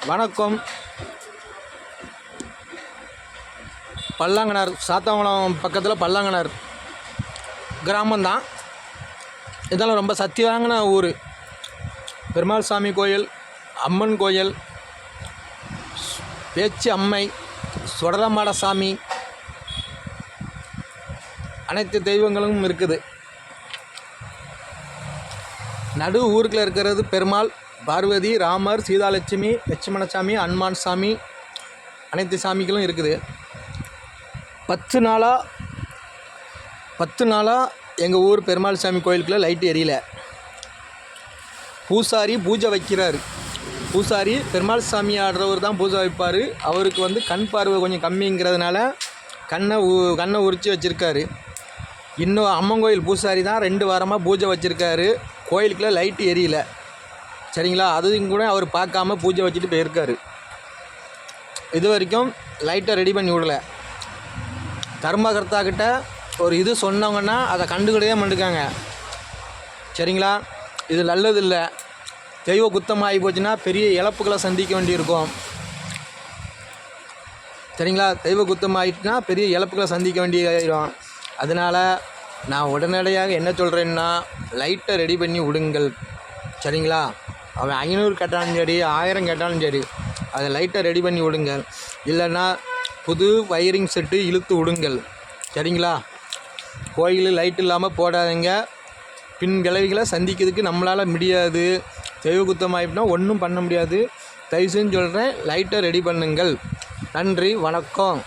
வணக்கம். பல்லாங்கனார், சாத்தாங்குளம் பக்கத்தில் பல்லாங்கனார் கிராமம்தான். இதெல்லாம் ரொம்ப சக்தி வாங்கின ஊர். பெருமாள் சாமி கோயில், அம்மன் கோயில், பேச்சு அம்மை, சுடலமாட சாமி, அனைத்து தெய்வங்களும் இருக்குது. நடு ஊருக்குள்ள இருக்கிறது பெருமாள், பார்வதி, ராமர், சீதாலட்சுமி, லட்சுமணசாமி, அனுமான் சாமி, அனைத்து சாமிகளும் இருக்குது. 10 நாளாக எங்கள் ஊர் பெருமாள் சாமி கோயிலுக்குள்ளே லைட்டு எரியல. பூசாரி பூஜை வைக்கிறார். பூசாரி பெருமாள் சாமி ஆடுறவர் தான் பூஜை வைப்பார். அவருக்கு கண் பார்வை கொஞ்சம் கம்மிங்கிறதுனால கண்ணை உரித்து வச்சுருக்காரு. இன்னும் அம்மன் கோயில் பூசாரி தான் 2 வாரமாக பூஜை வச்சுருக்காரு. கோயிலுக்குள்ளே லைட்டு எரியல. சரிங்களா? அதையும் கூட அவர் பார்க்காம பூஜை வச்சுட்டு போயிருக்காரு. இது வரைக்கும் லைட்டை ரெடி பண்ணி விடலை. தர்மகர்த்தாக்கிட்ட ஒரு இது சொன்னாங்கன்னா அதை கண்டுக்கிட்டே மாட்டுக்காங்க. சரிங்களா? இது நல்லதில்லை. தெய்வ குத்தமாகி போச்சுன்னா பெரிய இழப்புகளை சந்திக்க வேண்டியிருக்கும். சரிங்களா? தெய்வ குத்தமாகிட்டுனா பெரிய இழப்புகளை சந்திக்க வேண்டியதாயிடும். அதனால் நான் உடனடியாக என்ன சொல்கிறேன்னா, லைட்டை ரெடி பண்ணி விடுங்கள். சரிங்களா? அவன் 500 கேட்டாலும் சரி, 1000 கேட்டாலும் சரி, அதை லைட்டை ரெடி பண்ணி விடுங்கள். இல்லைன்னா புது வயரிங் செட்டு இழுத்து விடுங்கள். சரிங்களா? கோயில் லைட் இல்லாமல் போடாதீங்க. பின் விளைவுகளை சந்திக்கிறதுக்கு நம்மளால் முடியாது. தெய்வ குத்தமாயிட்டுனா ஒன்றும் பண்ண முடியாது. தயவு செஞ்சு சொல்கிறேன், லைட்டை ரெடி பண்ணுங்கள். நன்றி, வணக்கம்.